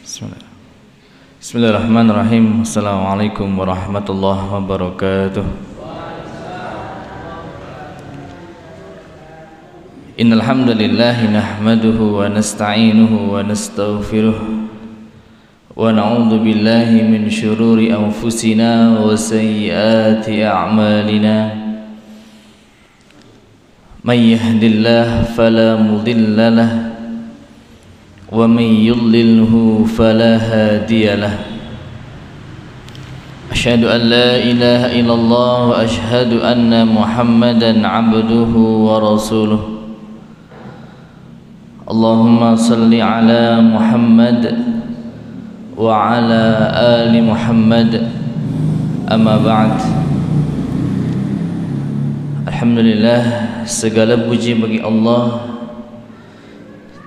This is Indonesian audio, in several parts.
Bismillah. Bismillahirrahmanirrahim. Assalamualaikum warahmatullahi wabarakatuh. Innal hamdalillah nahmaduhu wa nasta'inuhu wa nastaghfiruh wa na'udzu billahi min syururi anfusina wa sayyiati a'malina. May yahdihillahu fala mudilla lahu wa may yudlilhu fala hadiya lahu. Asyhadu an la ilaha illallah wa asyhadu anna Muhammadan abduhu wa rasuluh. Allahumma salli ala Muhammad wa ala ali Muhammad. Amma ba'd. Alhamdulillah, segala puji bagi Allah,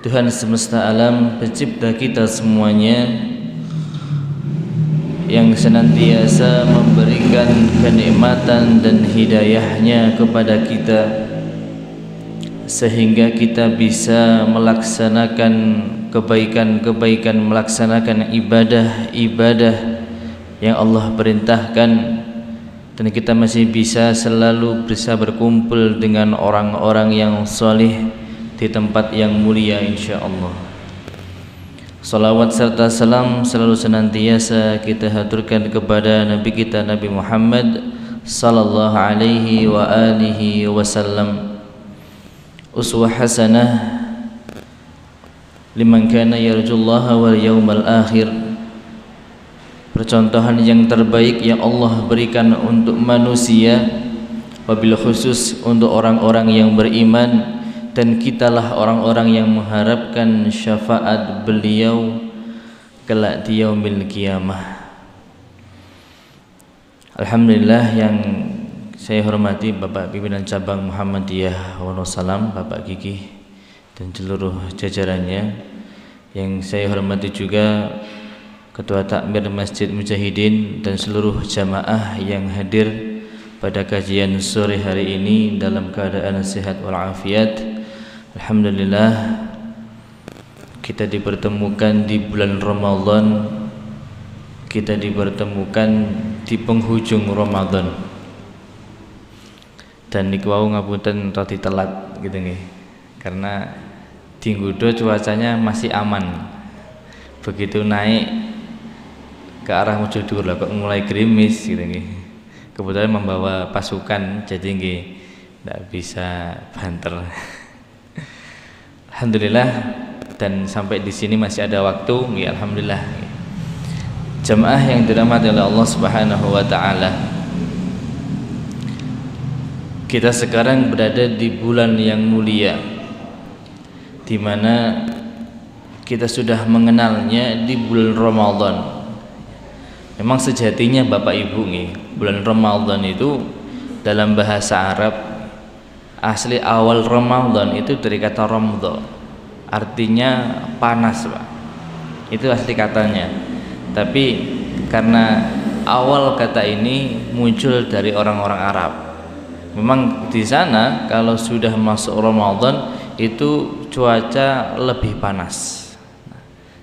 Tuhan semesta alam, pencipta kita semuanya, yang senantiasa memberikan kenikmatan dan hidayahnya kepada kita sehingga kita bisa melaksanakan kebaikan-kebaikan, melaksanakan ibadah-ibadah yang Allah perintahkan, dan kita masih bisa selalu bisa berkumpul dengan orang-orang yang saleh di tempat yang mulia insyaallah. Salawat serta salam selalu senantiasa kita haturkan kepada Nabi kita Nabi Muhammad sallallahu alaihi wa alihi wasallam, uswah hasanah liman kana yarjullaha wal yawmal akhir, percontohan yang terbaik yang Allah berikan untuk manusia, wabil khusus untuk orang-orang yang beriman, dan kitalah orang-orang yang mengharapkan syafaat beliau kelak di yaumil qiyamah. Alhamdulillah, yang saya hormati Bapak Pimpinan Cabang Muhammadiyah Wonosalam, Bapak Gigi dan seluruh jajarannya. Yang saya hormati juga Ketua Takmir Masjid Mujahidin dan seluruh jamaah yang hadir pada kajian sore hari ini dalam keadaan sehat walafiat. Alhamdulillah, kita dipertemukan di bulan Ramadan, kita dipertemukan di penghujung Ramadan, dan niku wau ngapunten rada telat gitu nggih, karena di Nggodo cuacanya masih aman. Begitu naik ke arah Mojodhuwur lah kok mulai gerimis gitu nggih. Kebetulan membawa pasukan jadi nggih ndak bisa banter. Alhamdulillah, dan sampai di sini masih ada waktu, ya alhamdulillah. Jamaah yang dirahmati oleh Allah Subhanahu wa taala, kita sekarang berada di bulan yang mulia, di mana kita sudah mengenalnya di bulan Ramadan. Memang sejatinya Bapak Ibu nih, bulan Ramadan itu dalam bahasa Arab asli awal Ramadan itu dari kata Ramdha, artinya panas, Pak. Itu asli katanya. Tapi karena awal kata ini muncul dari orang-orang Arab, memang di sana kalau sudah masuk Ramadan itu cuaca lebih panas.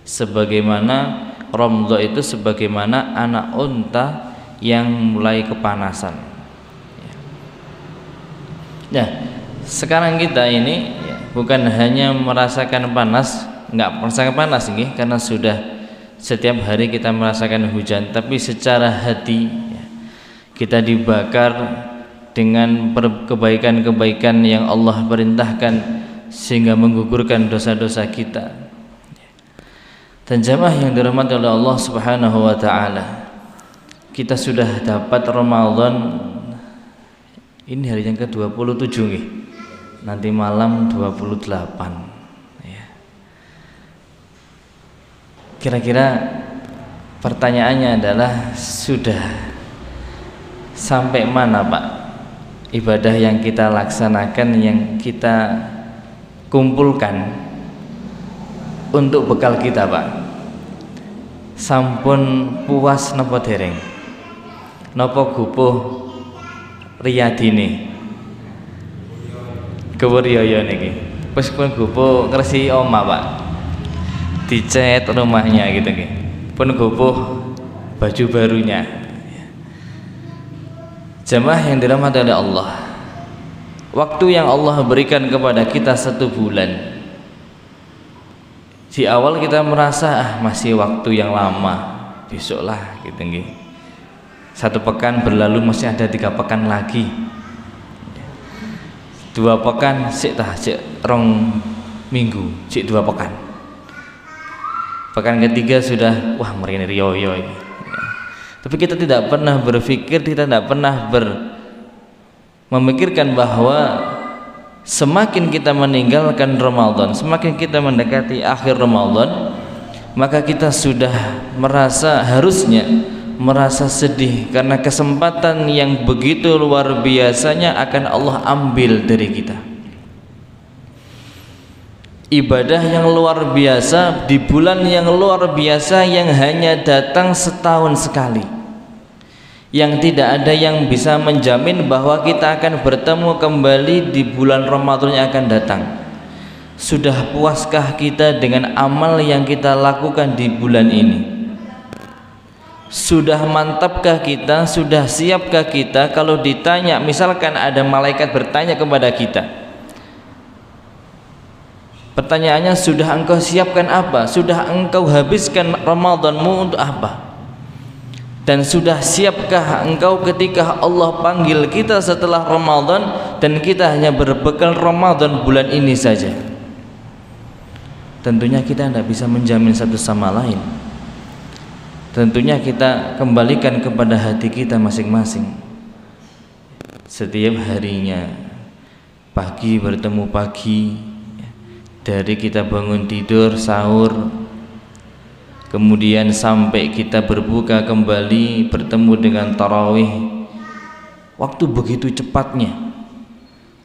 Sebagaimana Ramdha itu sebagaimana anak unta yang mulai kepanasan. Nah, sekarang kita ini bukan hanya merasakan panas, enggak merasakan panas ini karena sudah setiap hari kita merasakan hujan, tapi secara hati kita dibakar dengan kebaikan-kebaikan yang Allah perintahkan sehingga menggugurkan dosa-dosa kita. Dan jamaah yang dirahmati oleh Allah Subhanahu wa taala, kita sudah dapat Ramadan. Ini hari yang ke-27 nih. Nanti malam 28 ya. Kira-kira pertanyaannya adalah, sudah sampai mana Pak ibadah yang kita laksanakan, yang kita kumpulkan untuk bekal kita, Pak? Sampun puas napa dereng? Napa gupuh riyadine? Kewuriya niki. Wis pun gupuh ngresi omah, Pak. dicat rumahnya gitu nggih. Pun gopoh baju barunya. Jamaah yang dirahmati oleh Allah, waktu yang Allah berikan kepada kita 1 bulan, di awal kita merasa masih waktu yang lama, besoklah gitu nggih. 1 pekan berlalu masih ada 3 pekan lagi, 2 pekan sik 2 minggu, sik 2 pekan. Pekan ketiga sudah wah mrene riyo ini. Tapi kita tidak pernah berpikir, kita tidak pernah memikirkan bahwa semakin kita meninggalkan Ramadan, semakin kita mendekati akhir Ramadan, maka kita sudah harusnya merasa sedih karena kesempatan yang begitu luar biasanya akan Allah ambil dari kita. Ibadah yang luar biasa di bulan yang luar biasa yang hanya datang setahun sekali, yang tidak ada yang bisa menjamin bahwa kita akan bertemu kembali di bulan Ramadan yang akan datang. Sudah puaskah kita dengan amal yang kita lakukan di bulan ini? Sudah mantapkah kita? Sudah siapkah kita kalau ditanya, misalkan ada malaikat bertanya kepada kita, pertanyaannya, sudah engkau siapkan apa? Sudah engkau habiskan Ramadanmu untuk apa? Dan sudah siapkah engkau ketika Allah panggil kita setelah Ramadan dan kita hanya berbekal Ramadan bulan ini saja? Tentunya kita tidak bisa menjamin satu sama lain. Tentunya kita kembalikan kepada hati kita masing-masing. Setiap harinya, pagi bertemu pagi, dari kita bangun tidur, sahur, kemudian sampai kita berbuka kembali, bertemu dengan tarawih, waktu begitu cepatnya.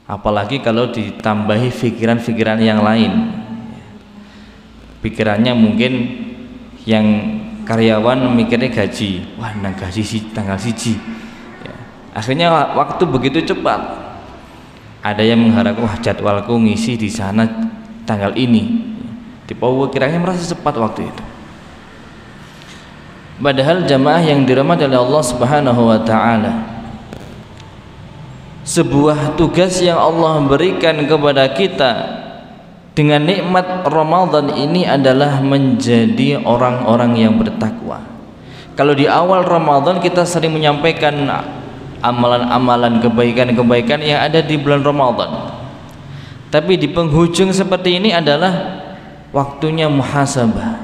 Apalagi kalau ditambahi pikiran-pikiran yang lain. Pikirannya mungkin yang karyawan mikirnya gaji, wah nang gaji tanggal 1 ya. Akhirnya waktu begitu cepat. Ada yang mengharap, wah jadwalku ngisi di sana tanggal ini, kiranya merasa cepat waktu itu. Padahal jamaah yang dirahmati oleh Allah Subhanahu wa taala, sebuah tugas yang Allah berikan kepada kita dengan nikmat Ramadan ini adalah menjadi orang-orang yang bertakwa. Kalau di awal Ramadan kita sering menyampaikan amalan-amalan kebaikan-kebaikan yang ada di bulan Ramadan, tapi di penghujung seperti ini adalah waktunya muhasabah,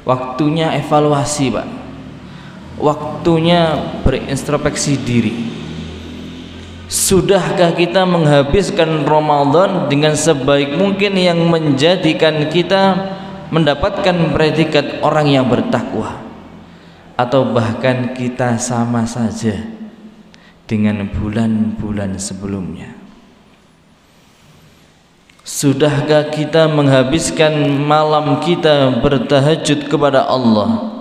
waktunya evaluasi, Pak, waktunya berintrospeksi diri. Sudahkah kita menghabiskan Ramadan dengan sebaik mungkin yang menjadikan kita mendapatkan predikat orang yang bertakwa, atau bahkan kita sama saja dengan bulan-bulan sebelumnya? Sudahkah kita menghabiskan malam kita bertahajud kepada Allah?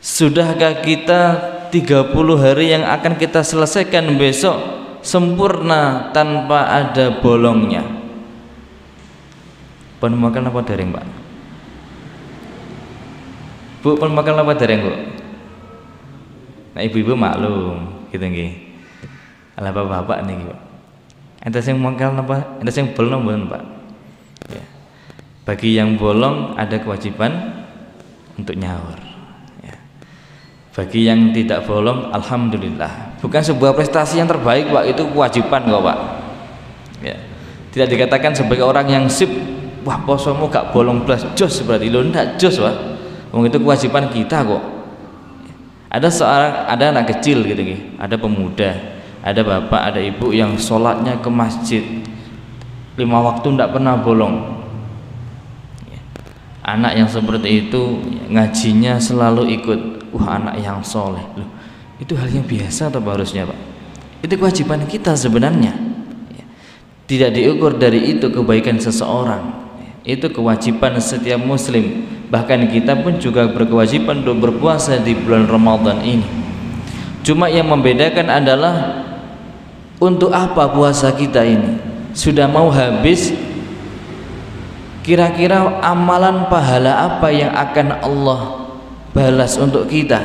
Sudahkah kita 30 hari yang akan kita selesaikan besok sempurna tanpa ada bolongnya? Pun makan apa dereng, Pak? Bu, pun makan apa dereng, Bu? Nah, ibu-ibu maklum gitu nggih. Ala bapak-bapak niki, Pak. Ente sing mangkal napa? Ente sing bolong mboten, Pak? Ya. Bagi yang bolong ada kewajiban untuk nyaur. Ya. Bagi yang tidak bolong, alhamdulillah. Bukan sebuah prestasi yang terbaik, Pak, itu kewajiban kok, Pak. Ya. Tidak dikatakan sebagai orang yang sip, wah posomu gak bolong blas, jos berarti lo ndak jos, Pak. Wong itu kewajiban kita kok. Ada anak kecil gitu nggih, ada pemuda, ada bapak, ada ibu yang sholatnya ke masjid 5 waktu tidak pernah bolong. Anak yang seperti itu ngajinya selalu ikut. Wah, anak yang soleh. Loh, itu hal yang biasa atau harusnya, Pak? Itu kewajiban kita sebenarnya. Tidak diukur dari itu kebaikan seseorang. Itu kewajiban setiap muslim. Bahkan kita pun juga berkewajiban untuk berpuasa di bulan Ramadan ini. Cuma yang membedakan adalah untuk apa puasa kita ini? Sudah mau habis, Kira-kira amalan pahala apa yang akan Allah balas untuk kita?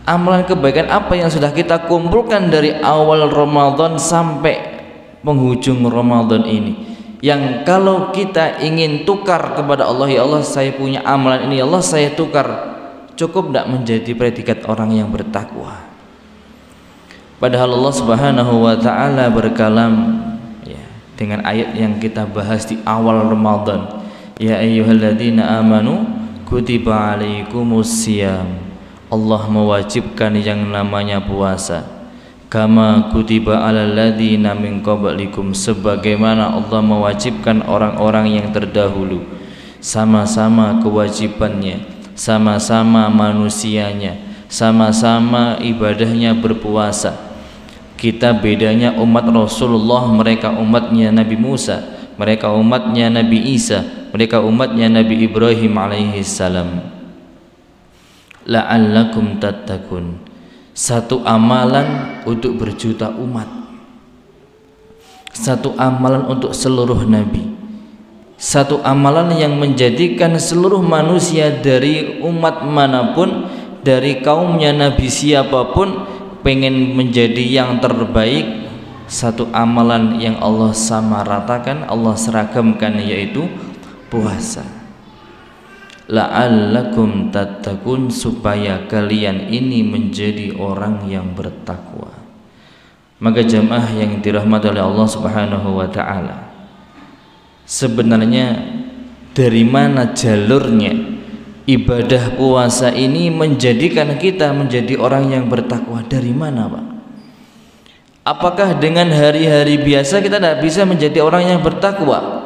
Amalan kebaikan apa yang sudah kita kumpulkan dari awal Ramadan sampai penghujung Ramadan ini, yang kalau kita ingin tukar kepada Allah, ya Allah saya punya amalan ini, ya Allah saya tukar, cukup tidak menjadi predikat orang yang bertakwa? Padahal Allah Subhanahu wa ta'ala berkalam dengan ayat yang kita bahas di awal Ramadan, ya ayyuhalladzina amanu kutiba alaikumusiyam, Allah mewajibkan yang namanya puasa, kama kutiba alal ladzina min qablikum, sebagaimana Allah mewajibkan orang-orang yang terdahulu. Sama-sama kewajibannya, sama-sama manusianya, sama-sama ibadahnya berpuasa. Kita bedanya umat Rasulullah, mereka umatnya Nabi Musa, mereka umatnya Nabi Isa, mereka umatnya Nabi Ibrahim alaihi salam. La'allakum tattaqun, satu amalan untuk berjuta umat, satu amalan untuk seluruh nabi, satu amalan yang menjadikan seluruh manusia dari umat manapun, dari kaumnya Nabi siapapun, pengen menjadi yang terbaik. Satu amalan yang Allah samaratakan, Allah seragamkan, yaitu puasa. La'allakum tattaqun, supaya kalian ini menjadi orang yang bertakwa. Maka jamaah yang dirahmati oleh Allah Subhanahu wa ta'ala, sebenarnya dari mana jalurnya ibadah puasa ini menjadikan kita menjadi orang yang bertakwa? Dari mana, Pak? Apakah dengan hari-hari biasa kita tidak bisa menjadi orang yang bertakwa?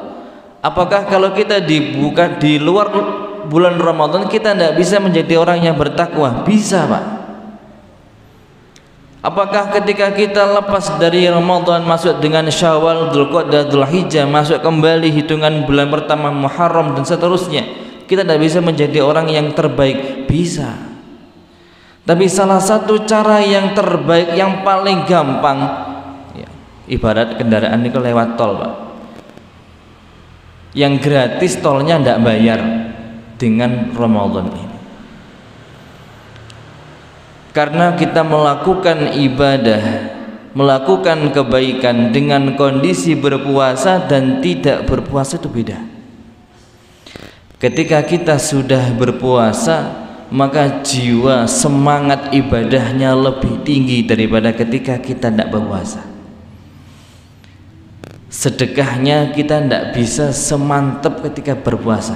Apakah kalau kita dibuka di luar bulan Ramadan kita tidak bisa menjadi orang yang bertakwa? Bisa, Pak. Apakah ketika kita lepas dari Ramadan, masuk dengan Syawal, Dzulqa'dah, Dzulhijjah, masuk kembali hitungan bulan pertama Muharram dan seterusnya, kita tidak bisa menjadi orang yang terbaik? Bisa. Tapi salah satu cara yang terbaik, yang paling gampang, ya, ibarat kendaraan itu lewat tol, Pak, yang gratis tolnya tidak bayar, dengan Ramadan ini. Karena kita melakukan ibadah, melakukan kebaikan dengan kondisi berpuasa dan tidak berpuasa itu beda. Ketika kita sudah berpuasa, maka jiwa semangat ibadahnya lebih tinggi daripada ketika kita tidak berpuasa. Sedekahnya kita tidak bisa semantap ketika berpuasa,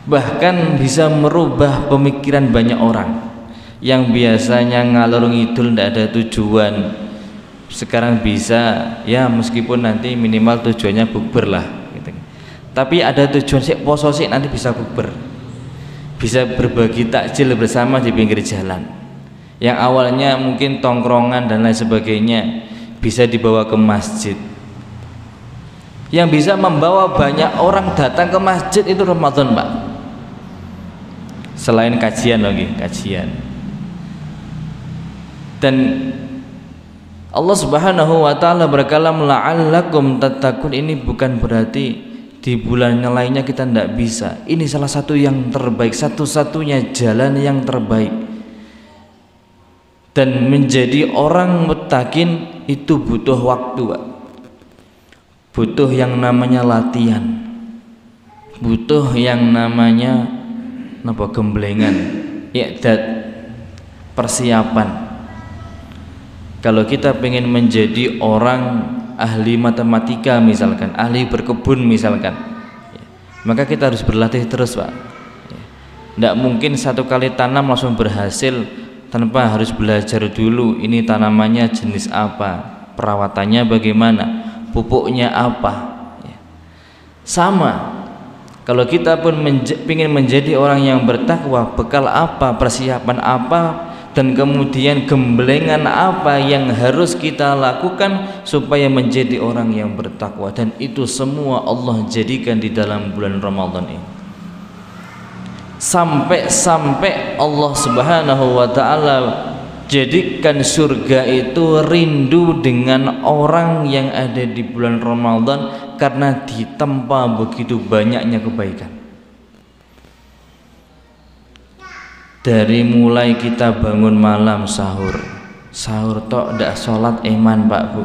bahkan bisa merubah pemikiran banyak orang yang biasanya ngalor ngidul tidak ada tujuan, sekarang bisa, ya meskipun nanti minimal tujuannya bukber lah gitu. Tapi ada tujuan sih, poso sih nanti bisa bukber, bisa berbagi takjil bersama di pinggir jalan, yang awalnya mungkin tongkrongan dan lain sebagainya, bisa dibawa ke masjid. Yang bisa membawa banyak orang datang ke masjid itu Ramadan, Pak. Selain kajian lagi, kajian. Dan Allah Subhanahu wa ta'ala berkalam la'allakum tattaqun, ini bukan berarti di bulan yang lainnya kita tidak bisa. Ini salah satu yang terbaik, satu-satunya jalan yang terbaik. Dan menjadi orang muttaqin itu butuh waktu, Pak. Butuh yang namanya latihan, butuh yang namanya gemblengan, i'dad, persiapan. Kalau kita pengen menjadi orang ahli matematika misalkan, ahli berkebun misalkan, maka kita harus berlatih terus, Pak. Tidak mungkin satu kali tanam langsung berhasil tanpa harus belajar dulu ini tanamannya jenis apa, perawatannya bagaimana, pupuknya apa. Sama, kalau kita pun ingin menjadi orang yang bertakwa, bekal apa, persiapan apa, dan kemudian gemblengan apa yang harus kita lakukan supaya menjadi orang yang bertakwa, dan itu semua Allah jadikan di dalam bulan Ramadan ini. Sampai Allah Subhanahu wa ta'ala jadikan surga itu rindu dengan orang yang ada di bulan Ramadan, karena ditempa begitu banyaknya kebaikan. Dari mulai kita bangun malam sahur tok ndak sholat iman Pak Bu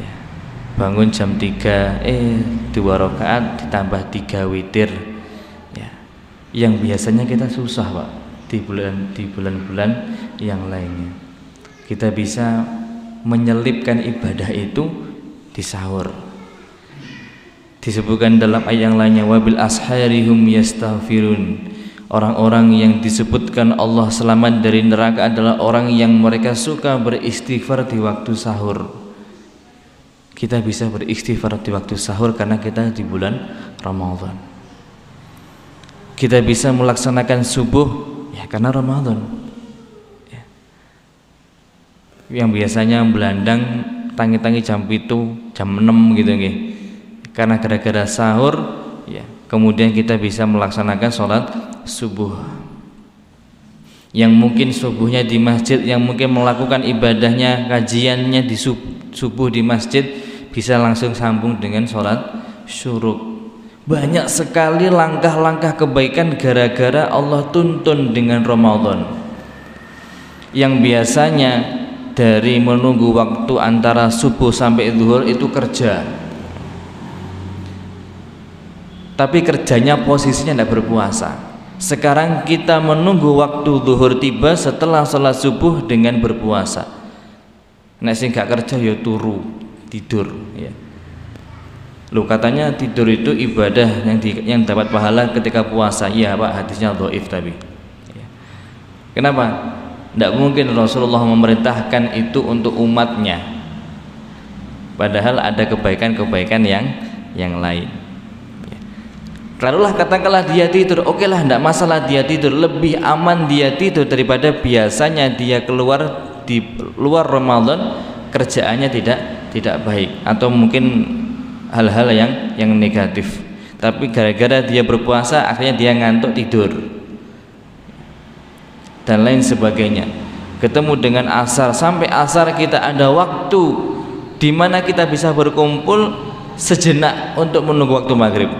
ya. Bangun jam 3 2 rakaat ditambah 3 witir ya. Yang biasanya kita susah Pak di bulan-bulan yang lainnya. Kita bisa menyelipkan ibadah itu di sahur. Disebutkan dalam ayat yang lainnya, wabil asharihum yastaghfirun. Orang-orang yang disebutkan Allah selamat dari neraka adalah orang yang mereka suka beristighfar di waktu sahur. Kita bisa beristighfar di waktu sahur karena kita di bulan Ramadan. Kita bisa melaksanakan subuh ya karena Ramadan ya. Yang biasanya belandang tangi-tangi jam 7, jam 6 gitu nggih. Karena gara-gara sahur ya, kemudian kita bisa melaksanakan sholat subuh. Yang mungkin subuhnya di masjid, yang mungkin melakukan ibadahnya, kajiannya di subuh di masjid, bisa langsung sambung dengan sholat syuruk. Banyak sekali langkah-langkah kebaikan gara-gara Allah tuntun dengan Ramadan. Yang biasanya dari menunggu waktu antara subuh sampai zuhur itu kerja, tapi kerjanya posisinya tidak berpuasa. Sekarang kita menunggu waktu zuhur tiba setelah sholat subuh dengan berpuasa. Nek sing gak kerja ya turu tidur ya. Loh katanya tidur itu ibadah yang dapat pahala ketika puasa. Iya Pak, hadisnya dhaif tapi ya. Kenapa? Tidak mungkin Rasulullah memerintahkan itu untuk umatnya, padahal ada kebaikan-kebaikan yang lain. Lalulah katakanlah dia tidur, oke lah, tidak masalah dia tidur, lebih aman dia tidur daripada biasanya dia keluar di luar Ramadan kerjaannya tidak baik atau mungkin hal-hal yang negatif. Tapi gara-gara dia berpuasa akhirnya dia ngantuk tidur dan lain sebagainya. Ketemu dengan asar, sampai asar kita ada waktu di mana kita bisa berkumpul sejenak untuk menunggu waktu maghrib.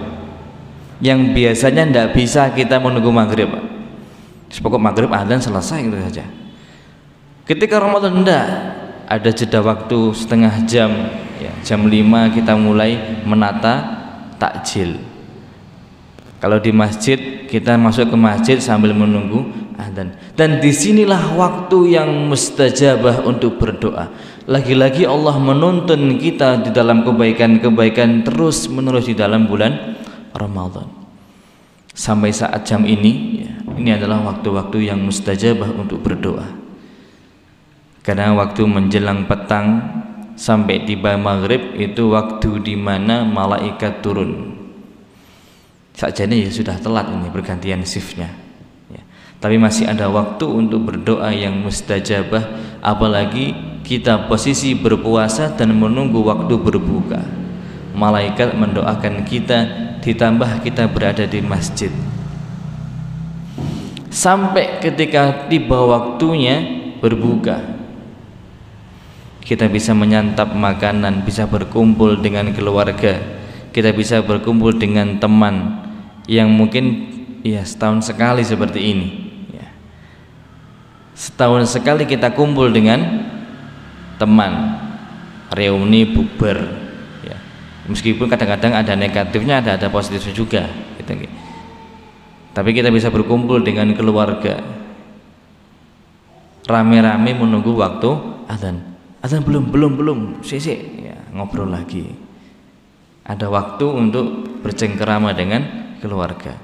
Yang biasanya tidak bisa kita menunggu maghrib. Sepokok maghrib adzan selesai gitu saja. Ketika Ramadan tidak, ada jeda waktu setengah jam ya, jam 5 kita mulai menata takjil. Kalau di masjid kita masuk ke masjid sambil menunggu adzan. Dan disinilah waktu yang mustajabah untuk berdoa. Lagi-lagi Allah menuntun kita di dalam kebaikan-kebaikan terus menerus di dalam bulan Ramadan. Sampai saat jam ini ya, ini adalah waktu-waktu yang mustajabah untuk berdoa. Karena waktu menjelang petang sampai tiba maghrib itu waktu di mana malaikat turun. Sakjane ya sudah telat ini pergantian shiftnya ya. Tapi masih ada waktu untuk berdoa yang mustajabah, apalagi kita posisi berpuasa dan menunggu waktu berbuka. Malaikat mendoakan kita, ditambah kita berada di masjid. Sampai ketika tiba waktunya berbuka, kita bisa menyantap makanan, bisa berkumpul dengan keluarga, kita bisa berkumpul dengan teman yang mungkin ya setahun sekali seperti ini ya. Setahun sekali kita kumpul dengan teman, reuni bukber. Meskipun kadang-kadang ada negatifnya, ada positifnya juga gitu. Tapi kita bisa berkumpul dengan keluarga rame-rame menunggu waktu azan. Azan belum sik ya, ngobrol lagi. Ada waktu untuk bercengkerama dengan keluarga.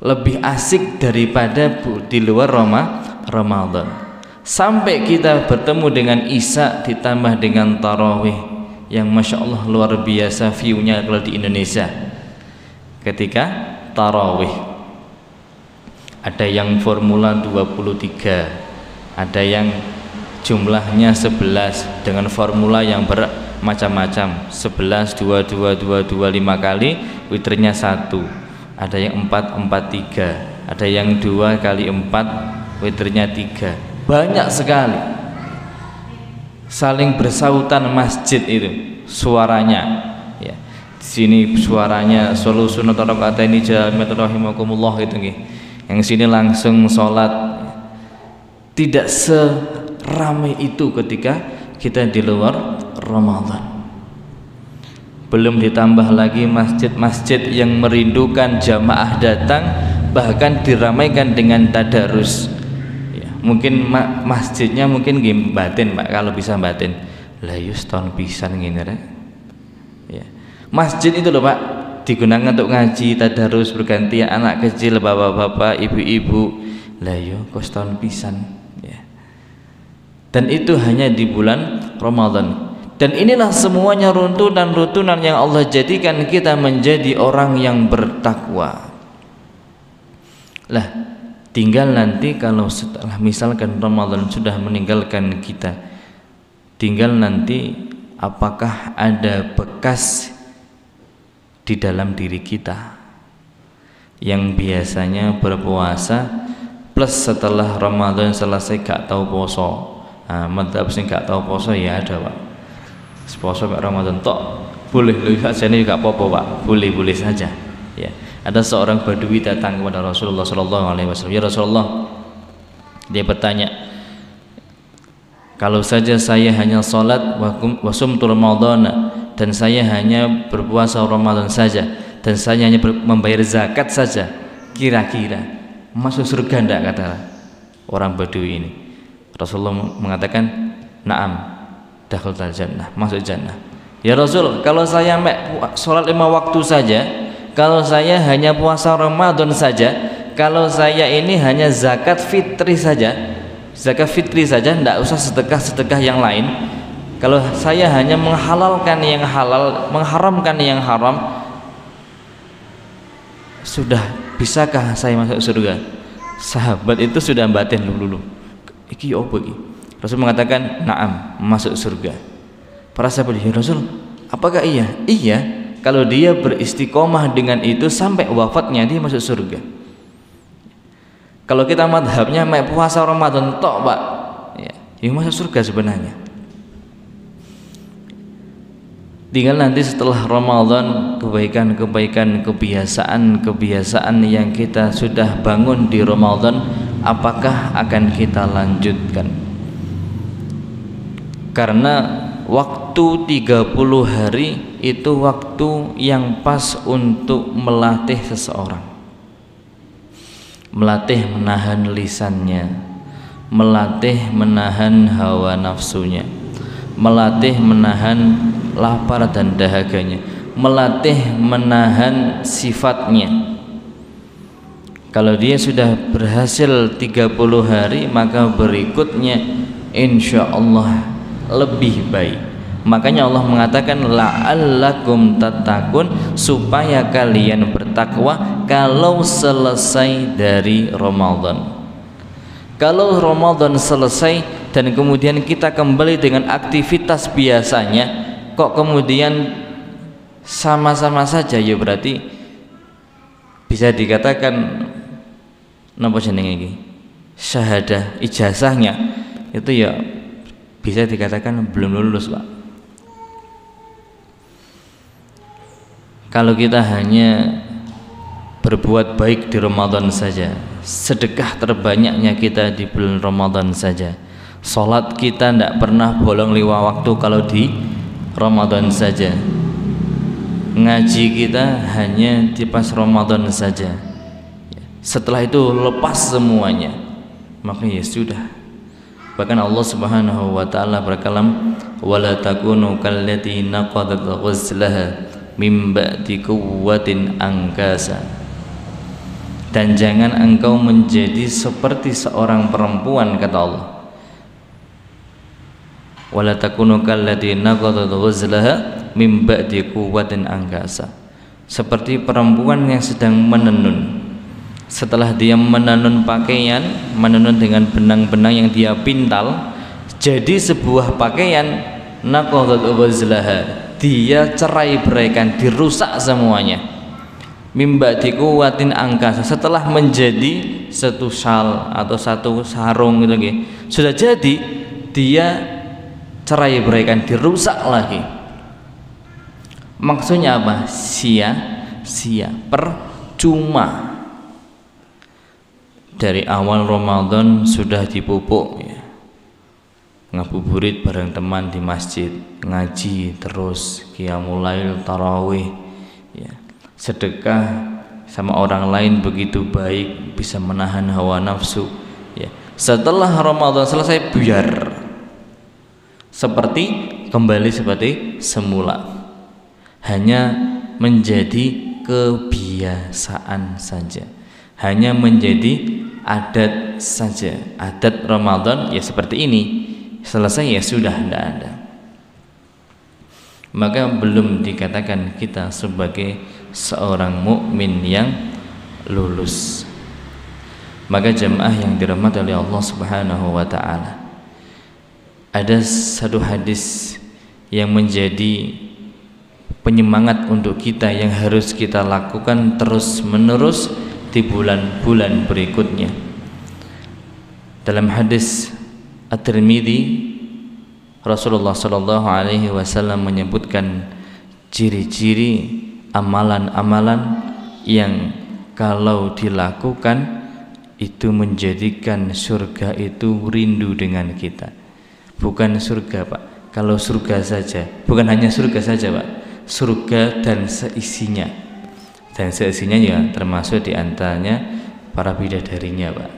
Lebih asik daripada di luar Ramadan. Sampai kita bertemu dengan Isya ditambah dengan tarawih yang Masya Allah luar biasa view-nya kalau di Indonesia. Ketika tarawih ada yang formula 23, ada yang jumlahnya 11 dengan formula yang bermacam-macam, 11 2 2 2 2 5 kali, witirnya 1. Ada yang 4 4 3, ada yang 2 kali 4, witirnya 3. Banyak sekali. Saling bersautan masjid itu suaranya ya. Sini suaranya sholu sunat rakaataini jami'atan rahimakumullah itu nggih. Yang sini langsung sholat. Tidak seramai itu ketika kita di luar Ramadan. Belum ditambah lagi masjid-masjid yang merindukan jamaah datang, bahkan diramaikan dengan tadarus. Ya, mungkin masjidnya mungkin nggih batin Pak, kalau bisa batin. Lah yus tahun pisan ngene rek. Ya. Masjid itu loh Pak, digunakan untuk ngaji, tadarus, bergantian anak kecil, bapak-bapak, ibu-ibu. Lah yo kok tahun pisan. Ya. Dan itu hanya di bulan Ramadan. Dan inilah semuanya runtunan-runtunan yang Allah jadikan kita menjadi orang yang bertakwa. Lah, tinggal nanti kalau setelah misalkan Ramadan sudah meninggalkan kita, tinggal nanti apakah ada bekas di dalam diri kita yang biasanya berpuasa plus setelah Ramadan selesai gak tahu poso. Nah, mantap sih gak tahu poso ya ada Pak. Puasa Ramadan tok boleh lihat sini juga apa-apa Pak, boleh saja. Ya, ada seorang badui datang kepada Rasulullah Shallallahu Alaihi Wasallam. Ya Rasulullah, dia bertanya, kalau saja saya hanya sholat wasum Ramadan dan saya hanya berpuasa Ramadan saja dan saya hanya membayar zakat saja, kira-kira masuk surga enggak, kata orang badui ini. Rasulullah mengatakan, na'am, dakhaltal jannah, masuk jannah. Ya Rasul, kalau saya sholat 5 waktu saja, kalau saya hanya puasa Ramadan saja, kalau saya ini hanya zakat fitri saja, tidak usah sedekah yang lain, kalau saya hanya menghalalkan yang halal, mengharamkan yang haram, sudah bisakah saya masuk surga? Sahabat itu sudah batin dulu. Iki opo iki? Rasul mengatakan, na'am, masuk surga. Para sahabat, ya Rasul, apakah iya? Iya, kalau dia beristiqomah dengan itu sampai wafatnya dia masuk surga. Kalau kita madhabnya puasa Ramadan tok Pak, ya masuk surga sebenarnya. Tinggal nanti setelah Ramadan, kebaikan-kebaikan, kebiasaan yang kita sudah bangun di Ramadan, apakah akan kita lanjutkan? Karena waktu 30 hari itu waktu yang pas untuk melatih seseorang, melatih menahan lisannya, melatih menahan hawa nafsunya, melatih menahan lapar dan dahaganya, melatih menahan sifatnya. Kalau dia sudah berhasil 30 hari, maka berikutnya insya Allah lebih baik. Makanya Allah mengatakan la'allakum tattaqun, supaya kalian bertakwa kalau selesai dari Ramadan. Kalau Ramadan selesai dan kemudian kita kembali dengan aktivitas biasanya, kok kemudian sama-sama saja, ya berarti bisa dikatakan napa jenenge iki? Syahadah, ijazahnya itu ya bisa dikatakan belum lulus Pak. Kalau kita hanya berbuat baik di Ramadan saja, sedekah terbanyaknya kita di bulan Ramadan saja, sholat kita tidak pernah bolong 5 waktu kalau di Ramadan saja, ngaji kita hanya di pas Ramadan saja, setelah itu lepas semuanya, maka ya sudah. Bahkan Allah Subhanahu wa taala berkalam, wala takunu kallati naqadat ghuzlaha mim ba'di quwwatin angkasa. Dan jangan engkau menjadi seperti seorang perempuan, kata Allah. Wala takunu kallati naqadat ghuzlaha mim ba'di quwwatin angkasa. Seperti perempuan yang sedang menenun. Setelah dia menenun pakaian, menenun dengan benang-benang yang dia pintal jadi sebuah pakaian, naqadat ghuzlaha, dia cerai-beraikan, dirusak semuanya. Mimba dikuwatin angkasa, setelah menjadi satu syal atau satu sarung gitu, sudah jadi dia cerai-beraikan, dirusak lagi. Maksudnya apa? Sia-sia, percuma. Dari awal Ramadan sudah dipupuk ya. Ngabuburit bareng teman di masjid, ngaji terus, qiyamul lail, tarawih ya. Sedekah sama orang lain begitu baik, bisa menahan hawa nafsu ya. Setelah Ramadan selesai buyar, kembali seperti semula, hanya menjadi kebiasaan saja, hanya menjadi adat saja. Adat Ramadan ya seperti ini, selesai ya sudah, tidak ada. Maka belum dikatakan kita sebagai seorang mukmin yang lulus. Maka jemaah yang dirahmati oleh Allah Subhanahu wa taala, ada satu hadis yang menjadi penyemangat untuk kita yang harus kita lakukan terus menerus di bulan-bulan berikutnya. Dalam hadis At-Tirmidzi, Rasulullah Shallallahu Alaihi Wasallam menyebutkan ciri-ciri amalan-amalan yang kalau dilakukan itu menjadikan surga itu rindu dengan kita. Bukan surga Pak, kalau surga saja, bukan hanya surga saja Pak, surga dan seisinya. Dan seisinya ya termasuk diantaranya para bidadarinya Pak.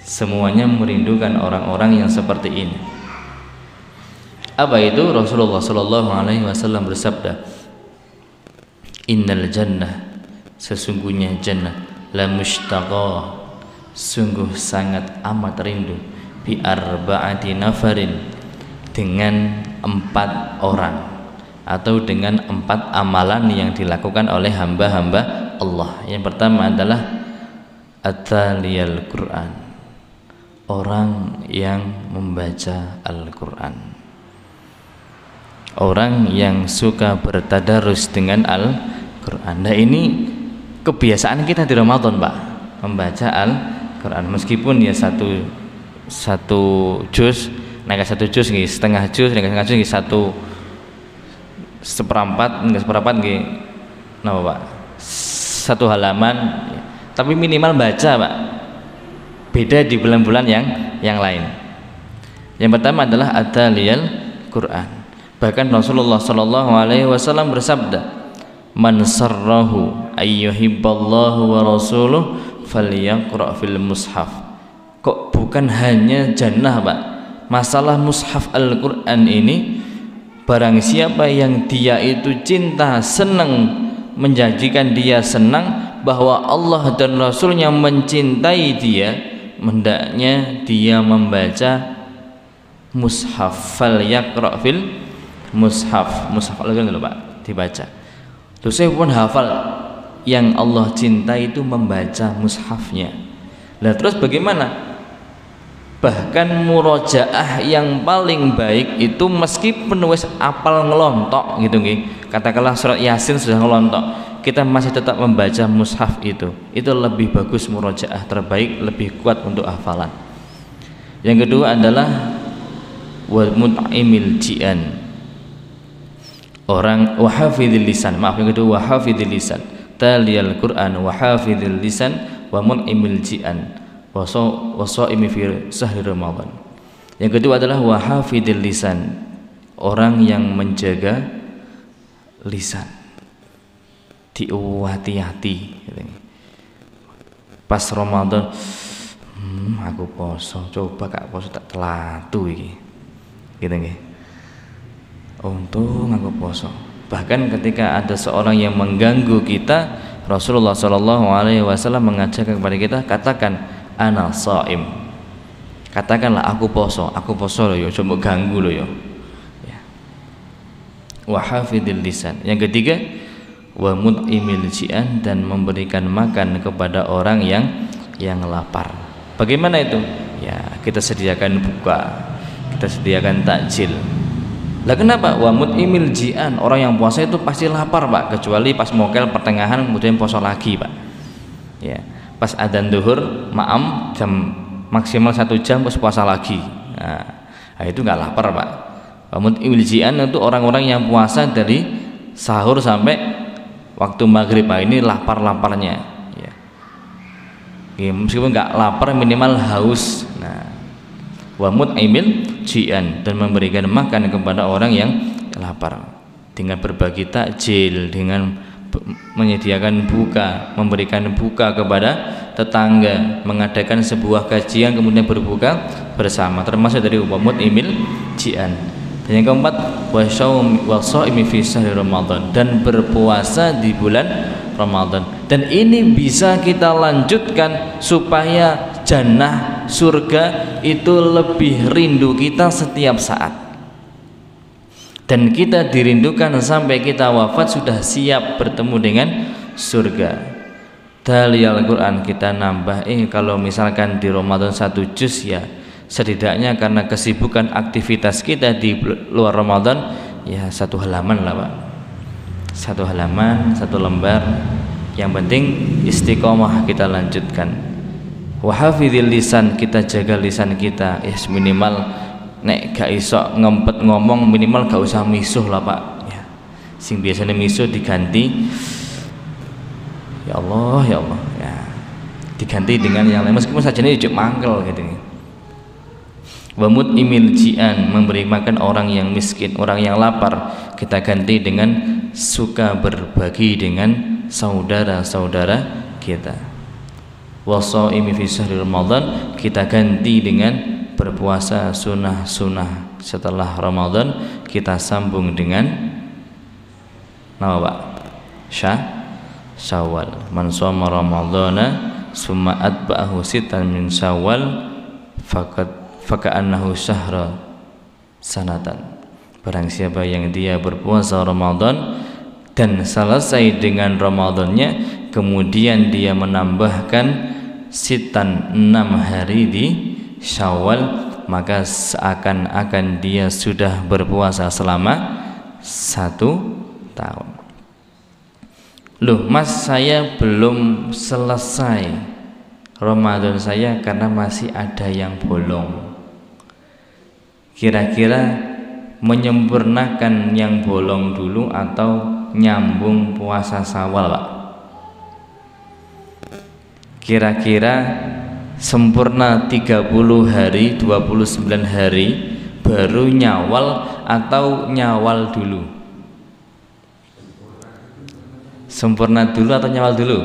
Semuanya merindukan orang-orang yang seperti ini. Apa itu? Rasulullah Shallallahu Alaihi Wasallam bersabda, Innal jannah, sesungguhnya jannah, la mushtaqah, sungguh sangat amat rindu, bi arba'ati nafarin, dengan 4 orang atau dengan 4 amalan yang dilakukan oleh hamba-hamba Allah. Yang pertama adalah ataliyal Quran, orang yang membaca Al-Quran, orang yang suka bertadarus dengan Al-Quran. Nah ini kebiasaan kita di Ramadan Pak, membaca Al-Quran, meskipun ya satu juz, naik 1 juz nggih, setengah juz, naik setengah juz nggih, 1/4 nggih, napa Pak, 1 halaman, tapi minimal baca Pak. Beda di bulan-bulan yang lain. Yang pertama adalah ataliyal Quran. Bahkan Rasulullah Shallallahu Alaihi Wasallam bersabda, man sarrahu ayyuhibballahu wa rasuluh falyaqra fil mushaf. Kok bukan hanya jannah Pak, masalah mushaf Al-Quran ini, barang siapa yang dia itu cinta, senang, menjanjikan dia senang bahwa Allah dan Rasulnya mencintai dia, hendaknya dia membaca mushaf. Falyaqra fil mushaf. Mushaf Al-Quran dulu Pak, dibaca. Terus saya pun hafal, yang Allah cintai itu membaca mushafnya. Nah terus bagaimana? Bahkan murojaah yang paling baik itu meskipun wis apal ngelontok gitu nggih, katakanlah surat Yasin sudah ngelontok, kita masih tetap membaca mushaf itu lebih bagus, murojaah terbaik, lebih kuat untuk hafalan. Yang kedua adalah wal mut'imil ji'an, orang wahafidil lisan, maaf, yang kedua wahafidil lisan, taliyal Quran wahafidil lisan wa mut'imil ji'an wasaimi fi sahri Ramadan. Yang kedua adalah wahafidil lisan, orang yang menjaga lisan, diuhati-hati pas Ramadan. Aku poso, coba Kak poso tak telatu iki, gitu nggih. Untung aku poso. Bahkan ketika ada seorang yang mengganggu kita, Rasulullah Shallallahu Alaihi Wasallam mengajarkan kepada kita, katakan ana shaim, katakanlah aku poso loh yo, coba ganggu loh yo ya. Wa hafidil lisan. Yang ketiga wa mut'imil ji'an, dan memberikan makan kepada orang yang lapar. Bagaimana itu? Ya kita sediakan buka, kita sediakan takjil. Lah kenapa? Wa mut'imil ji'an, orang yang puasa itu pasti lapar Pak, kecuali pas mokel pertengahan kemudian poso lagi Pak ya. Pas adzan duhur jam maksimal 1 jam terus puasa lagi, nah itu nggak lapar Pak. Wa mut'imil ji'an itu orang-orang yang puasa dari sahur sampai waktu maghrib. Ini lapar-laparnya ya. Ya, meskipun nggak lapar minimal haus. Nah, wa mut'imil ji'an, dan memberikan makan kepada orang yang lapar dengan berbagi takjil, dengan menyediakan buka, memberikan buka kepada tetangga, mengadakan sebuah kajian kemudian berbuka bersama, termasuk dari umumut imil jian. Dan yang keempat, wasaimi fi syahri Ramadan, dan berpuasa di bulan Ramadan. Dan ini bisa kita lanjutkan supaya jannah surga itu lebih rindu kita setiap saat. Dan kita dirindukan sampai kita wafat sudah siap bertemu dengan surga. Dari Al-Quran kita nambah, kalau misalkan di Ramadan 1 juz ya, setidaknya karena kesibukan aktivitas kita di luar Ramadan ya 1 halaman lah Pak, 1 halaman, 1 lembar. Yang penting istiqomah kita lanjutkan. Wahafidhil lisan, kita jaga lisan kita, minimal nek gak iso ngempet ngomong minimal gak usah misuh lah Pak ya. Sing biasanya misuh diganti ya Allah ya, diganti dengan yang lain meskipun sajane ujuk mangkel gitu. Wa mut'imil ji'an, memberi makan orang yang miskin, orang yang lapar, kita ganti dengan suka berbagi dengan saudara-saudara kita. Wa shaimi fi syahri Ramadan, kita ganti dengan berpuasa sunnah-sunnah setelah Ramadan, kita sambung dengan nama Pak Syawal. Man shoma Ramadhana summa atba'ahu sittan min Syawal faka'annahu syahra sanatan. Barang siapa yang dia berpuasa Ramadan dan selesai dengan Ramadannya, kemudian dia menambahkan sitan 6 hari di Syawal, maka seakan-akan dia sudah berpuasa selama 1 tahun. Loh Mas, saya belum selesai Ramadan saya karena masih ada yang bolong. Kira-kira menyempurnakan yang bolong dulu atau nyambung puasa Syawal Pak? Kira-kira sempurna 30 hari 29 hari baru nyawal atau nyawal dulu? Sempurna dulu atau nyawal dulu?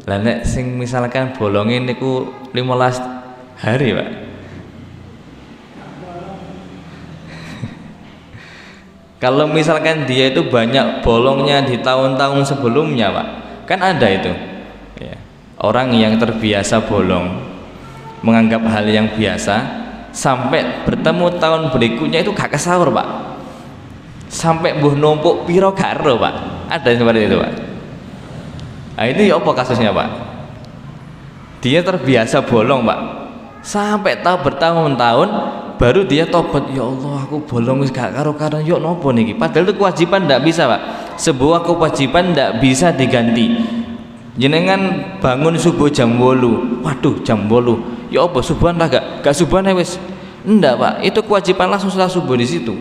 Lah nek sing misalkan bolongin niku 15 hari Pak, kalau misalkan dia itu banyak bolongnya di tahun-tahun sebelumnya Pak, kan ada itu ya. Orang yang terbiasa bolong menganggap hal yang biasa, sampai bertemu tahun berikutnya itu gak kesahur Pak, sampai mbuh numpuk piro garo Pak, ada seperti itu Pak. Nah itu ya apa kasusnya Pak? Dia terbiasa bolong Pak, sampai bertahun-tahun baru dia tobat, ya Allah aku bolong wis gak karo-karo, yuk nopo niki. Padahal itu kewajiban, tidak bisa Pak, sebuah kewajiban tidak bisa diganti. Jenengan bangun subuh jam 8, waduh jam 8 ya apa subuhan lah gak subuhan ya wis, enggak Pak, itu kewajiban langsung setelah subuh di situ.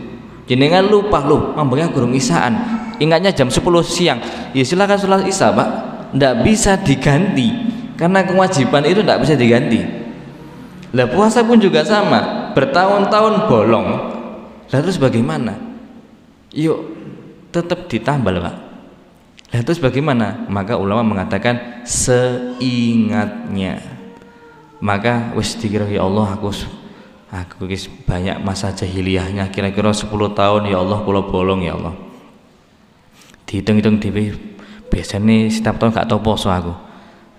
Jenengan lupa loh mambengnya gurung isaan, ingatnya jam 10 siang, ya silakan sholat isya Pak, enggak bisa diganti karena kewajiban itu enggak bisa diganti. Lah puasa pun juga sama, bertahun-tahun bolong, lah terus bagaimana? Yuk tetap ditambal Pak. Lah terus bagaimana? Maka ulama mengatakan seingatnya. Maka wis dikira ya Allah aku banyak masa jahiliyahnya, kira-kira 10 tahun ya Allah kula bolong ya Allah. Dihitung-hitung dhewe biasanya setiap tahun gak tau poso aku.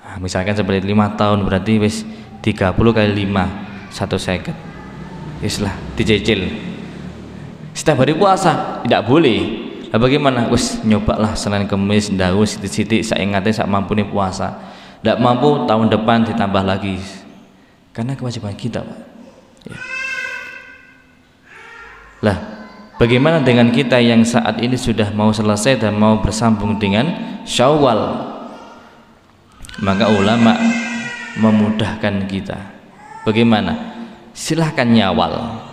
Nah, misalkan seperti 5 tahun berarti wis 30 kali 5 150. Wis lah dicicil. Setiap hari puasa tidak boleh. Lah bagaimana? Wis nyobalah Senin Kemis ndawuh sithik-sithik sak ingate sak mampune puasa. Ndak mampu tahun depan ditambah lagi. Karena kewajiban kita, Pak. Ya. Lah, bagaimana dengan kita yang saat ini sudah mau selesai dan mau bersambung dengan Syawal? Maka ulama memudahkan kita. Bagaimana? Silahkan nyawal.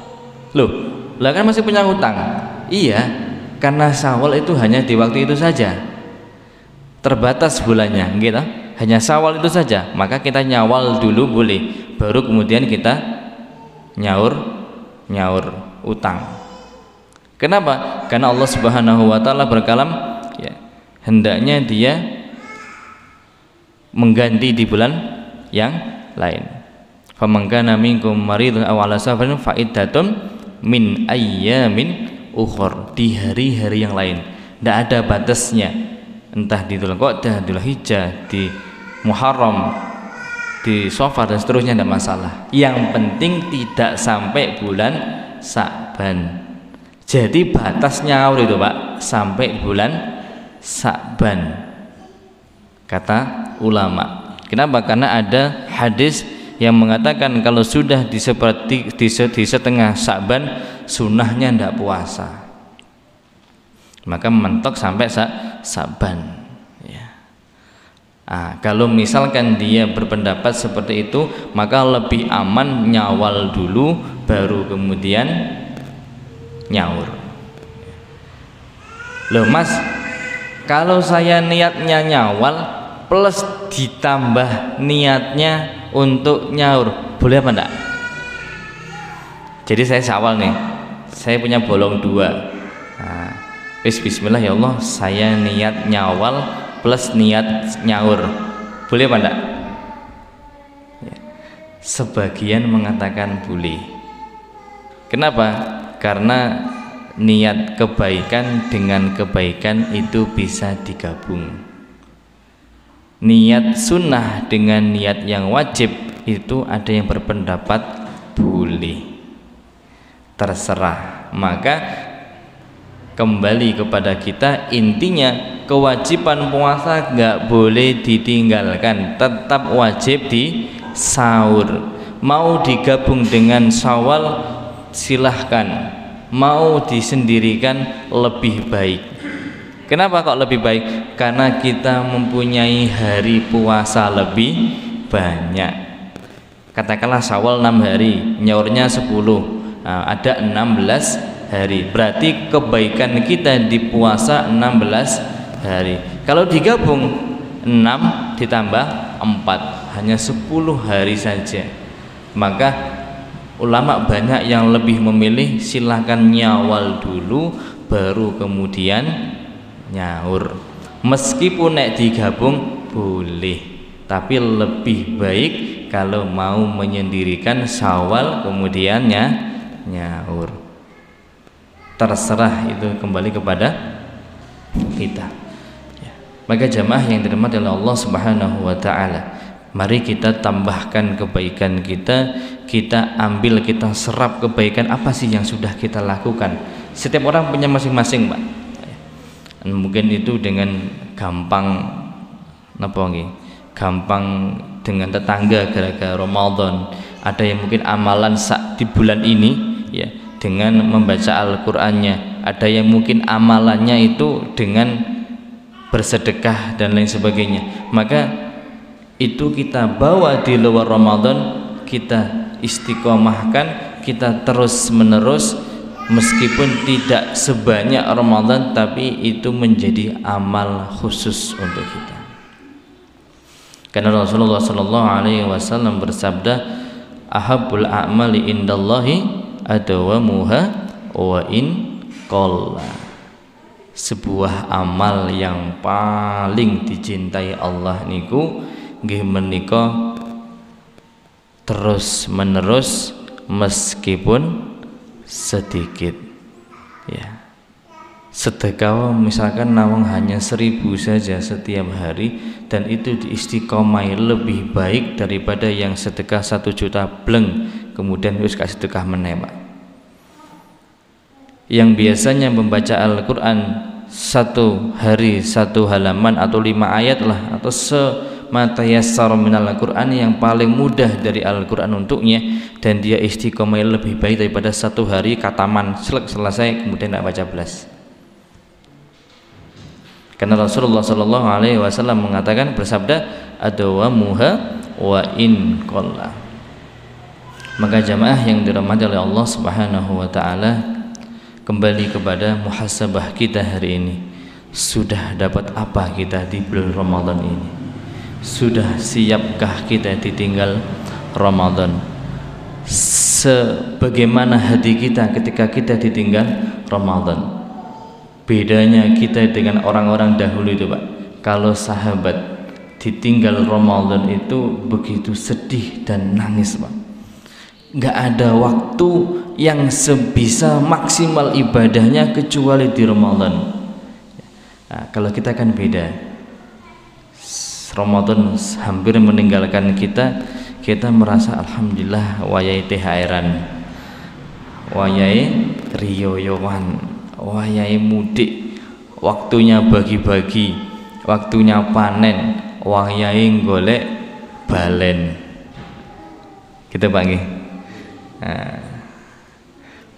Loh, Lah kan masih punya hutang. Iya, karena Syawal itu hanya di waktu itu saja, terbatas bulannya gitu, hanya Syawal itu saja, maka kita nyawal dulu boleh, baru kemudian kita nyaur utang. Kenapa? Karena Allah Subhanahu wa taala berkalam ya, hendaknya dia mengganti di bulan yang lain. Faman kana minkum maridun aw ala safarin fa iddatun min ayyamin ukhra, di hari-hari yang lain. Tidak ada batasnya, entah di Dzulqa'dah, di Dzulhijjah, di Muharram, di Safar dan seterusnya, tidak masalah. Yang penting tidak sampai bulan Sa'ban. Jadi batas nyaur itu Pak sampai bulan Sa'ban, kata ulama. Kenapa? Karena ada hadis yang mengatakan kalau sudah di setengah Sa'ban sunnahnya tidak puasa, maka mentok sampai Sa'ban ya. Kalau misalkan dia berpendapat seperti itu, maka lebih aman nyawal dulu baru kemudian nyaur. Loh Mas, kalau saya niatnya nyawal plus ditambah niatnya untuk nyaur, boleh apa enggak? Jadi saya Syawal nih, saya punya bolong 2. Bismillah ya Allah, saya niat nyawal plus niat nyaur, boleh apa enggak? Ya. Sebagian mengatakan boleh. Kenapa? Karena niat kebaikan dengan kebaikan itu bisa digabung. Niat sunnah dengan niat yang wajib itu ada yang berpendapat boleh, terserah. Maka kembali kepada kita, intinya kewajiban puasa nggak boleh ditinggalkan, tetap wajib di sahur. Mau digabung dengan Syawal silahkan, mau disendirikan lebih baik. Kenapa kok lebih baik? Karena kita mempunyai hari puasa lebih banyak. Katakanlah Syawal 6 hari, nyaurnya 10, ada 16 hari. Berarti kebaikan kita di puasa 16 hari. Kalau digabung 6 ditambah 4, hanya 10 hari saja. Maka ulama banyak yang lebih memilih silahkan nyawal dulu baru kemudian nyaur. Meskipun nek digabung boleh, tapi lebih baik kalau mau menyendirikan Syawal kemudian nyaur. Terserah, itu kembali kepada kita ya. Maka jamaah yang dirahmati oleh Allah Subhanahu wa taala, mari kita tambahkan kebaikan kita, kita ambil, kita serap kebaikan apa sih yang sudah kita lakukan. Setiap orang punya masing-masing Pak. Mungkin itu dengan gampang dengan tetangga gara-gara Ramadan. Ada yang mungkin amalan di bulan ini ya dengan membaca Al-Qur'annya. Ada yang mungkin amalannya itu dengan bersedekah dan lain sebagainya. Maka itu kita bawa di luar Ramadan, kita istiqomahkan, kita terus menerus, meskipun tidak sebanyak Ramadan, tapi itu menjadi amal khusus untuk kita. Karena Rasulullah Shallallahu Alaihi Wasallam bersabda, ahabbul a'mali indallahi adawamuha wa in qalla. Sebuah amal yang paling dicintai Allah niku nggih menika terus menerus meskipun sedikit ya. Sedekah misalkan nawang hanya 1000 saja setiap hari, dan itu diistiqomai lebih baik daripada yang sedekah 1 juta bleng kemudian terus kasih sedekah menembak. Yang biasanya membaca Al-Quran 1 hari 1 halaman atau 5 ayat lah, atau sematayassar minal Al-Quran, yang paling mudah dari Al-Quran untuknya, dan dia istiqomah lebih baik daripada 1 hari kataman selesai kemudian tidak baca belas. Karena Rasulullah Shallallahu Alaihi Wasallam mengatakan, bersabda, adawamuha wa in qalla. Maka jamaah yang dirahmati oleh Allah Subhanahu Wa Taala, kembali kepada muhasabah kita hari ini. Sudah dapat apa kita di bulan Ramadan ini? Sudah siapkah kita ditinggal Ramadan? Sebagaimana hati kita ketika kita ditinggal Ramadan? Bedanya kita dengan orang-orang dahulu itu Pak, kalau sahabat ditinggal Ramadan itu begitu sedih dan nangis Pak. Nggak ada waktu yang sebisa maksimal ibadahnya kecuali di Ramadan. Nah, kalau kita kan beda. Ramadan hampir meninggalkan kita, kita merasa alhamdulillah wayai THR-an, wayai riyoyowan, wayai mudik, waktunya bagi-bagi, waktunya panen, wayai golek balen. Kita panggil. Nah,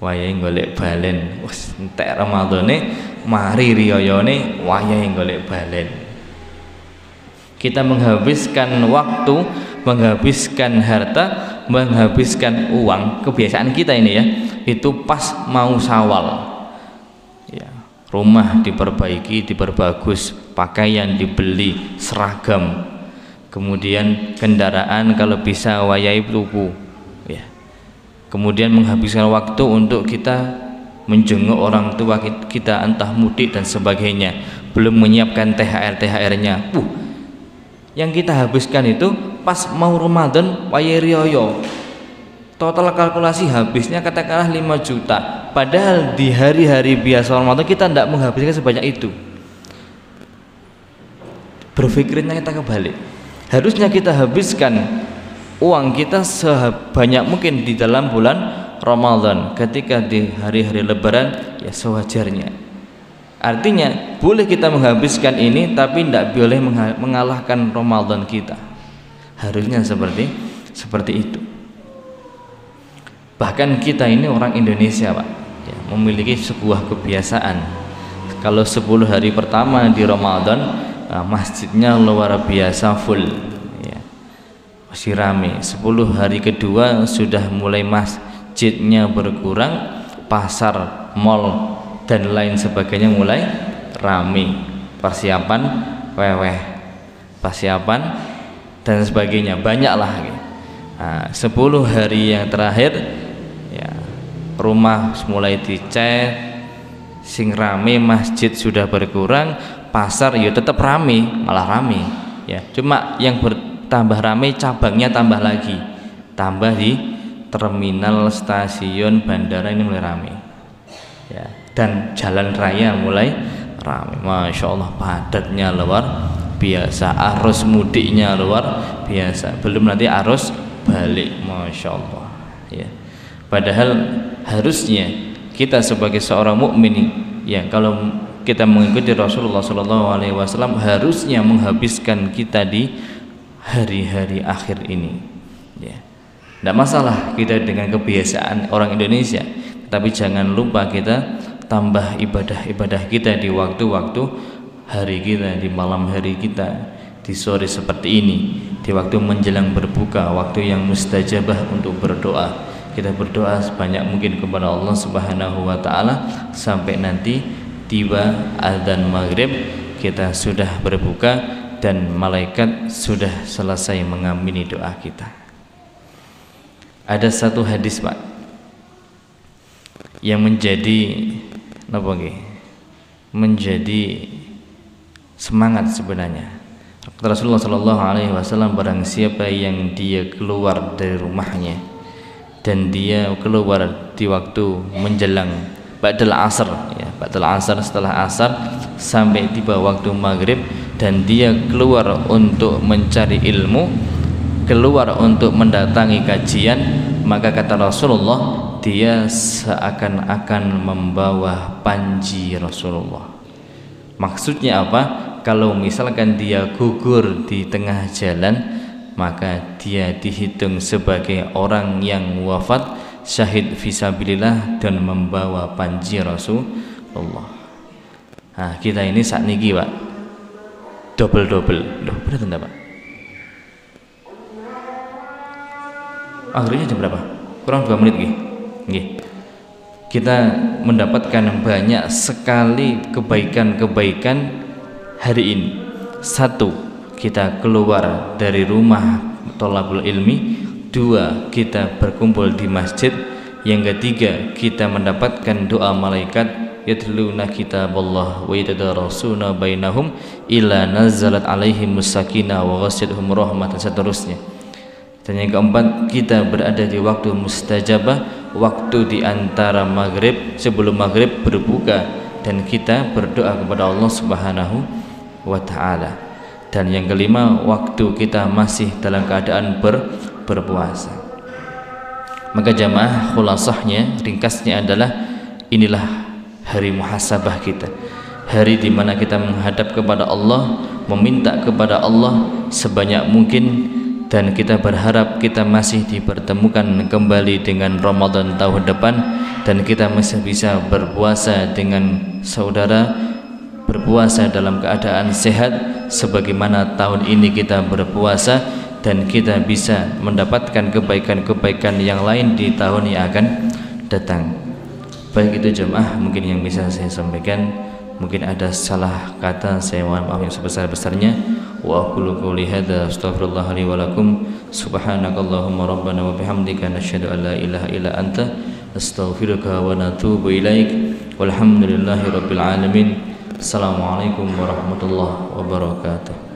wayai golek balen. Wes entek Ramadane mari riyoyone wayai golek balen. Kita menghabiskan waktu, menghabiskan harta, menghabiskan uang, kebiasaan kita ini ya, itu pas mau Syawal ya, rumah diperbaiki, diperbagus, pakaian dibeli, seragam, kemudian kendaraan kalau bisa wayai tuku ya. Kemudian menghabiskan waktu untuk kita menjenguk orang tua kita, entah mudik dan sebagainya, belum menyiapkan THR-nya. Yang kita habiskan itu pas mau Ramadan wayai riyoyo, total kalkulasi habisnya katakanlah 5 juta, padahal di hari-hari biasa Ramadan kita tidak menghabiskan sebanyak itu. Berpikirnya kita kebalik, harusnya kita habiskan uang kita sebanyak mungkin di dalam bulan Ramadan. Ketika di hari-hari lebaran ya sewajarnya. Artinya boleh kita menghabiskan ini, tapi tidak boleh mengalahkan Ramadan kita. Harusnya seperti itu. Bahkan kita ini orang Indonesia Pak ya, memiliki sebuah kebiasaan. Kalau 10 hari pertama di Ramadan, masjidnya luar biasa full ya, masih rame. 10 hari kedua sudah mulai masjidnya berkurang, pasar, mal dan lain sebagainya mulai rame, persiapan weweh, persiapan dan sebagainya, banyaklah gitu. Nah, 10 hari yang terakhir ya, rumah mulai dicat, sing rame, masjid sudah berkurang, pasar ya tetap rame, malah rame ya, cuma yang bertambah rame cabangnya tambah lagi, tambah di terminal, stasiun, bandara ini mulai rame ya, dan jalan raya mulai ramai. Masya Allah, padatnya luar biasa, arus mudiknya luar biasa, belum nanti arus balik. Masya Allah ya. Padahal harusnya kita sebagai seorang mukmin ya, kalau kita mengikuti Rasulullah SAW, harusnya menghabiskan kita di hari-hari akhir ini ya. Tidak masalah kita dengan kebiasaan orang Indonesia, tapi jangan lupa kita tambah ibadah-ibadah kita di waktu-waktu hari kita, di malam hari kita, di sore seperti ini, di waktu menjelang berbuka, waktu yang mustajabah untuk berdoa. Kita berdoa sebanyak mungkin kepada Allah Subhanahu wa Ta'ala sampai nanti tiba azan maghrib, kita sudah berbuka dan malaikat sudah selesai mengamini doa kita. Ada satu hadis Pak yang menjadi semangat sebenarnya. Rasulullah SAW, barang siapa yang dia keluar dari rumahnya dan dia keluar di waktu menjelang ba'dal asar ya, ba'dal asar, setelah asar sampai tiba waktu maghrib, dan dia keluar untuk mencari ilmu, keluar untuk mendatangi kajian, maka kata Rasulullah, dia seakan-akan membawa panji Rasulullah. Maksudnya apa? Kalau misalkan dia gugur di tengah jalan, maka dia dihitung sebagai orang yang wafat syahid fisabilillah dan membawa panji Rasulullah. Nah, kita ini saat niki Pak double-double. Loh, bener enggak Pak? Akhirnya jam berapa? Kurang 2 menit nggih. kita mendapatkan banyak sekali kebaikan-kebaikan hari ini. Satu, kita keluar dari rumah thalabul ilmi. Dua, kita berkumpul di masjid. Yang ketiga, kita mendapatkan doa malaikat yatluna kitaballah wa yatadarasuna bainahum illa nazalat alaihim sakinah wa ghasyiyatuhum rahmah, dan seterusnya. Dan yang keempat, kita berada di waktu mustajabah, waktu di antara maghrib, sebelum maghrib berbuka, dan kita berdoa kepada Allah Subhanahu wa ta'ala. Dan yang kelima, waktu kita masih dalam keadaan berpuasa. Maka jamaah, khulasahnya, ringkasnya adalah inilah hari muhasabah kita, hari di mana kita menghadap kepada Allah, meminta kepada Allah sebanyak mungkin, dan kita berharap kita masih dipertemukan kembali dengan Ramadan tahun depan, dan kita masih bisa berpuasa dengan saudara, berpuasa dalam keadaan sehat sebagaimana tahun ini kita berpuasa, dan kita bisa mendapatkan kebaikan-kebaikan yang lain di tahun yang akan datang. Baik, itu jemaah mungkin yang bisa saya sampaikan. Mungkin ada salah kata, saya mohon maaf yang sebesar-besarnya. Wa aqulu qouli hadza astaghfirullah li wa lakum. Subhanakallahumma rabbana wa bihamdika nasyhadu an la ilaha illa anta astaghfiruka wa natubu ilaik. Walhamdulillahirabbil alamin. Assalamualaikum warahmatullahi wabarakatuh.